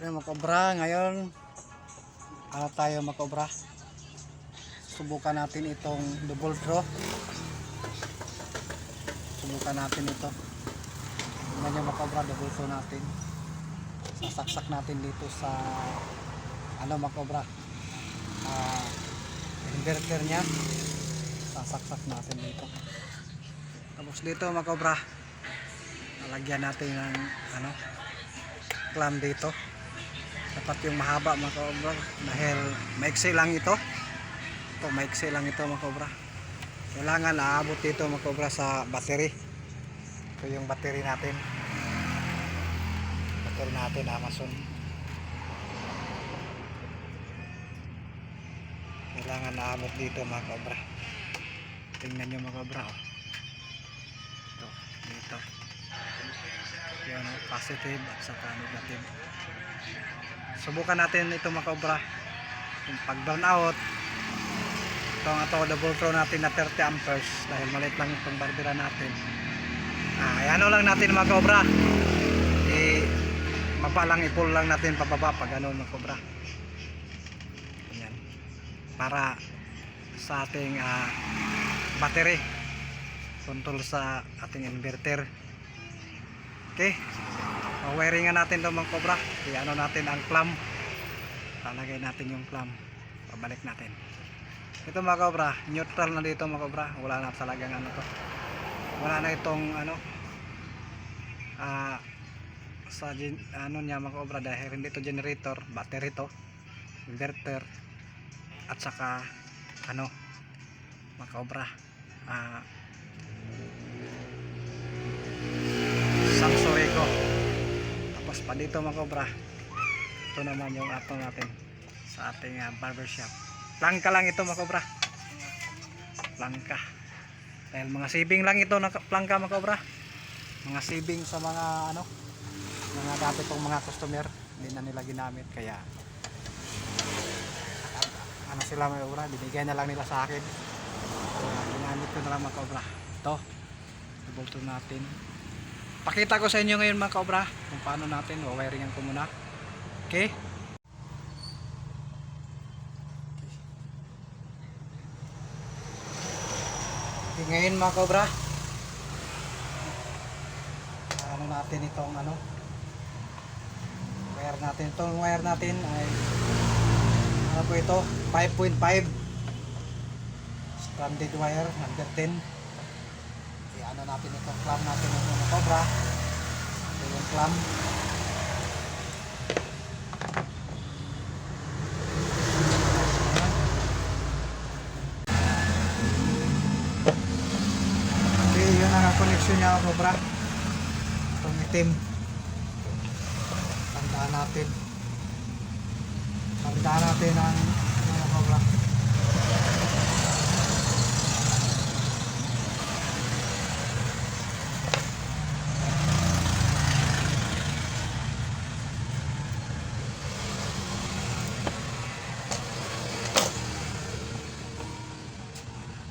Ayan mga kobra, ngayon ano tayo mga kobra, subukan natin itong double throw. Subukan natin ito. Tingnan nyo mga kobra, double throw natin. Sasaksak natin dito sa ano mga kobra, inverter nya. Sasaksak natin dito. Tapos dito mga kobra, lalagyan natin ng ano, clamp dito. Dapat yung mahaba mga kobra, dahil maiksi lang ito. Maiksi lang ito mga kobra. Kailangan aabot dito mga kobra sa battery. Ito yung battery natin. Battery natin Amazon. Kailangan aabot dito mga kobra. Tingnan nyo mga kobra, oh. Ito, dito. Yan, positive at saka negative. Subukan natin ito mga kobra. Yung pag down out, ito double throw natin na 30 amperes dahil maliit lang itong barbera natin. Ano lang natin mga kobra, mapalang i-pull lang natin pababa pag ano mga kobra. Ayan. Para sa ating battery control sa ating inverter. Okay, wiringan natin ito mga kobra. Ano natin ang clamp, lalagay natin yung clamp, pabalik natin. Ito mga kobra, neutral na dito mga kobra. Wala na talagang ano to, wala na itong ano sa ano niya mga kobra, dahil hindi to generator, battery to, inverter at saka ano mga kobra, Samsung Eco. Tapos pa dito mga kobra, ito naman yung ato natin sa ating barbershop. Plangka lang ito mga kobra, plangka, dahil mga saving lang ito na plangka mga kobra. Mga saving sa mga ano, mga dati pong mga customer, hindi na nila ginamit, kaya ano sila mga kobra, binigay na lang nila sa akin, kaya ginamit ko na lang mga kobra. Ito, double throw natin. Pakita ko sa inyo ngayon mga kobra kung paano natin wawiringan ko muna. Okay, ngayon mga kobra, ano natin itong ano, wire natin. Itong wire natin ay ano po ito, 5.5 stranded wire number 10. Ano natin itong clamp natin mga kobra. Ito yung clamp. Yun ang connection niya mga kobra. Itong itim, tandaan natin ang mga kobra.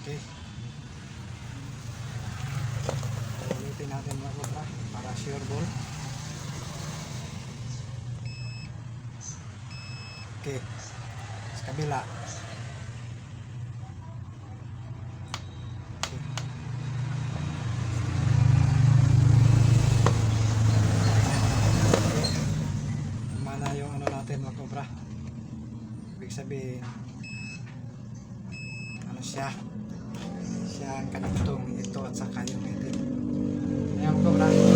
Okay, ulitin natin mga kobra para sure ball. Okay, sa kabila. Okay. Mana yung ano natin mga kobra, ibig sabihin ano siya ang kaniktong ito at saka yung itim. Ayan mga kobra, ito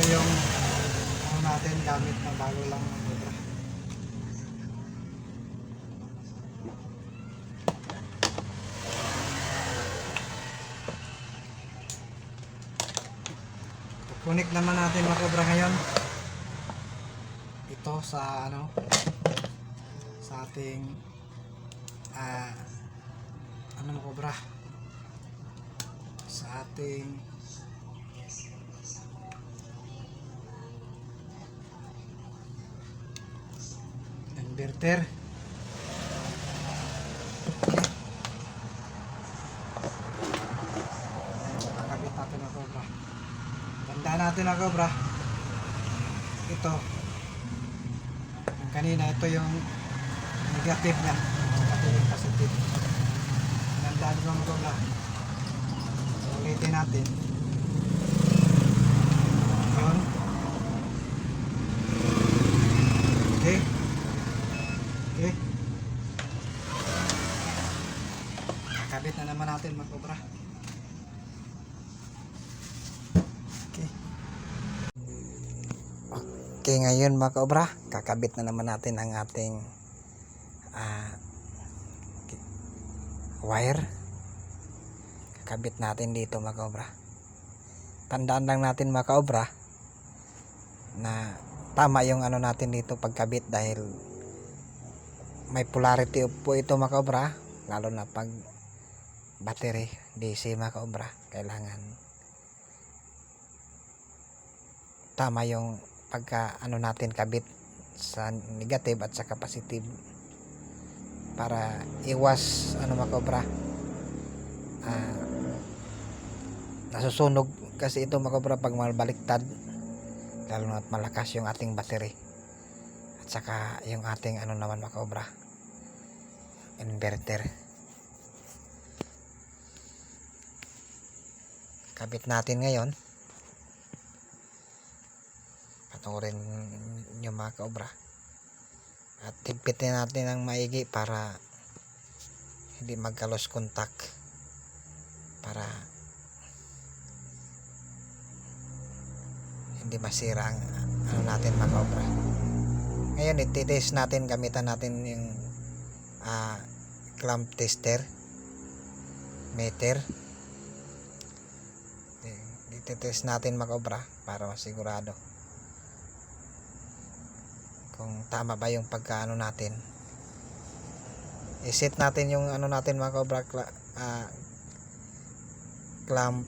yung ano natin, gamit na bago lang mga kobra. Connect naman natin mga kobra ngayon ito sa ano, sa ating ano mga kobra, sa ating inverter. Nakakabit natin mga kobra. Tandaan natin mga kabra. Ito. Yung kanina, ito yung negative niya. Ito yung positive. Nandaan ko mga kabra. So, ulitin natin. Yun. Okay. Okay. Kabit na naman natin mga kabra. Okay. Okay, ngayon mga kabra, kakabit na naman natin ang ating wire. Kakabit natin dito mga kabra. Tandaan lang natin mga kabra na tama yung ano natin dito pagkabit dahil may polarity po ito mga kabra, lalo na pag battery DC mga kabra, kailangan tama yung pagka ano natin kabit sa negative at saka positive para iwas ano mga kabra, nasusunog kasi ito mga kabra pag malbaliktad, lalo na malakas yung ating battery at saka yung ating ano naman mga kabra, inverter. Kabit natin ngayon, panoorin nyo mga kabra, at higpitin natin ng maigi para hindi magka-loss contact, para hindi masira ang ano natin mga kabra. Ngayon ititest natin, gamitan natin yung clamp tester, meter. Ititest natin mga kabra para masigurado kung tama ba yung pagkaano natin. I-set natin yung ano natin mga kabra, clamp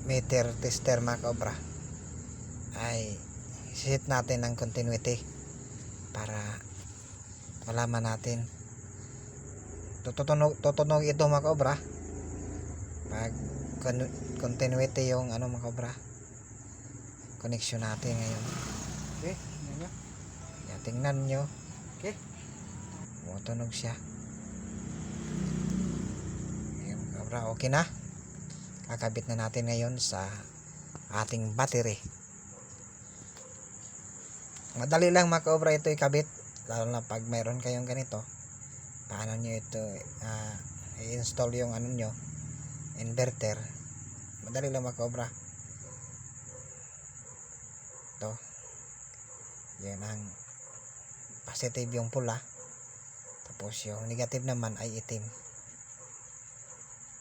meter tester mga kabra, ay set natin ng continuity para malaman natin. Tutunog ito mga kabra pag continuity yung ano mga kabra, connection natin ngayon. Okay, tingnan nyo. Okay, tunog siya. Ayan mga kabra, okay na. Kakabit na natin ngayon sa ating battery. Madali lang mga kabra ito ikabit, lalo na pag mayroon kayong ganito. Paano nyo ito i-install yung ano nyo, inverter. Madali lang mga kabra. Ito, yan ang positive yung pula, tapos yung negative naman ay itim.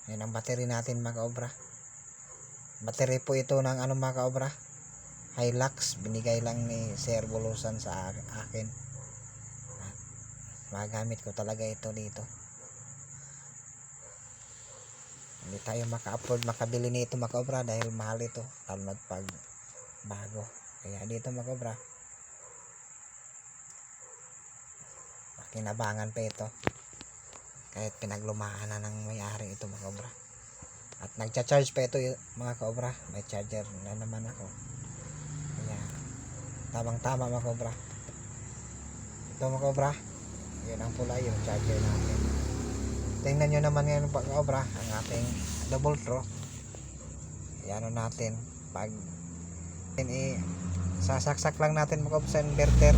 Yan ang battery natin mga kabra. Battery po ito ng ano mga kabra, Hilux. Binigay lang ni Sir Bulusan sa akin at magamit ko talaga ito dito. Hindi tayo maka-afford makabili nito mga kabra dahil mahal ito, lalo na pag bago. Kaya dito mga kabra, pakinabangan pa ito kahit pinaglumaan na ng may-ari ito mga kabra. At nagcha-charge pa ito mga kabra, may charger na naman ako. Kaya tamang tama mga kabra. Ito mga kabra, yun ang pula yung charger natin. Tingnan nyo naman ngayon mga kabra ang ating double throw. Yan natin, pag sasaksak lang natin mga kabra sa inverter,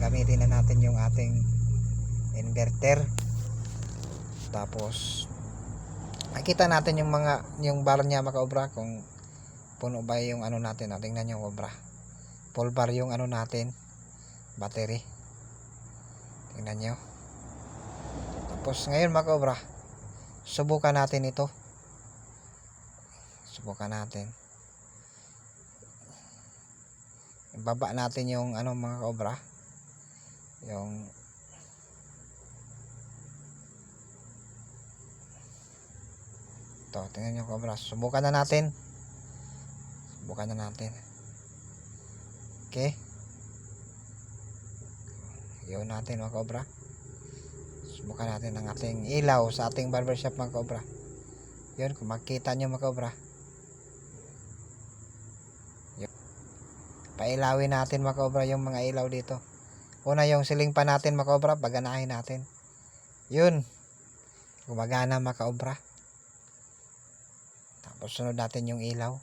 gamitin na natin yung ating inverter. Tapos makita natin yung bar niya mga kabra, kung puno ba yung ano natin. Tingnan nyo kabra, full bar yung ano natin, battery. Tingnan nyo. Tapos ngayon mga kabra, subukan natin ito. Subukan natin. Ibaba natin yung ano mga kabra, yung ito. Tingnan nyo kabra, subukan na natin. Subukan na natin. Okay, yun natin mga kabra. Subukan natin ang ating ilaw sa ating barbershop mga kabra. Yun, kung makita nyo mga kabra, pailawin natin mga kaobra yung mga ilaw dito. Una yung siling pa natin mga kaobra, paganahin natin. Yun, gumagana mga kaobra. Tapos sunod natin yung ilaw.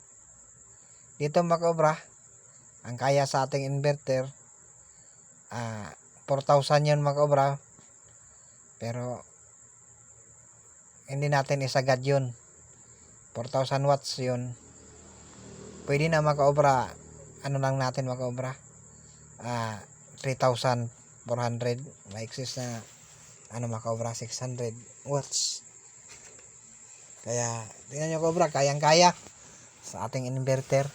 Dito mga kaobra, ang kaya sa ating inverter 4,000 yun mga kaobra. Pero hindi natin isagad yun. 4,000 watts yun. Pwede na mga kaobra, ano lang natin mga kaobra, 3,400. May excess na ano mga kaobra, 600 watts. Kaya tingnan nyo kaobra, kayang kaya sa ating inverter.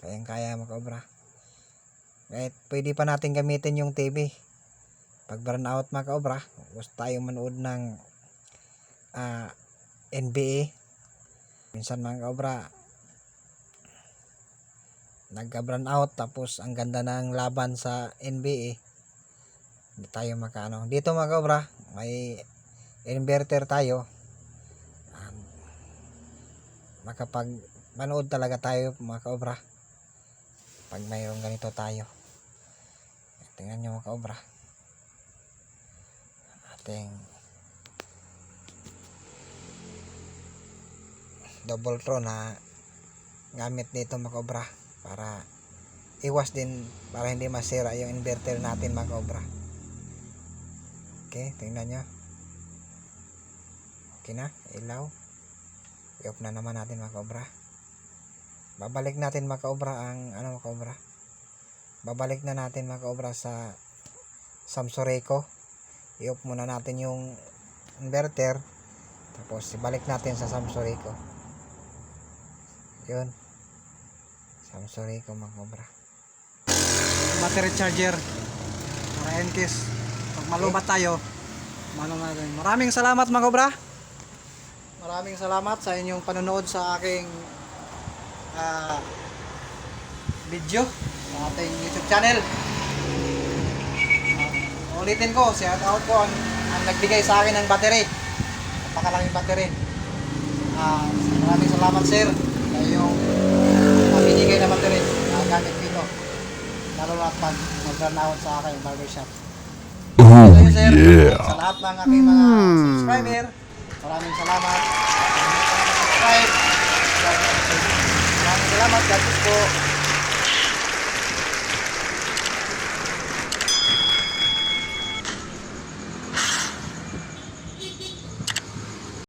Kayang kaya mga kaobra. Kahit pwede pa natin gamitin yung TV. Pag burn out mga kaobra, gusto tayo manood ng NBA. Minsan mga kaobra, nagka-burn out tapos ang ganda ng laban sa NBA. Hindi tayo makaano. Dito mga kaobra, may inverter tayo. Makapag manood talaga tayo mga kaobra. Pag mayroong ganito tayo. Tingnan nyo mga kaobra. Ating double throw na gamit dito mga kaobra para iwas din, para hindi masira yung inverter natin mga kaobra. Okay, tingnan nyo. Okay na, ilaw. I-off na naman natin mga kaobra. Babalik natin mga kaobra ang ano mga kaobra. Babalik na natin mga kaobra sa Samsoreco. I-off muna natin yung inverter. Tapos ibalik natin sa Samsoreco. Yun. Samsoreco mga kaobra. Battery charger. Para in case pag malubat tayo, mano natin. Maraming salamat mga kaobra. Maraming salamat sa inyong panonood sa aking video sa ating YouTube channel. Ulitin ko, shout out ko ang nagbigay sa akin ng battery. Napakalaking battery. Maraming salamat sir sa iyong binigay na battery na gamit dito. Lalo na pag mag-run out sa aking barbershop. So yun sir, sa lahat ng aking mga subscriber, maraming salamat. Subscribe. Maraming salamat. God bless po.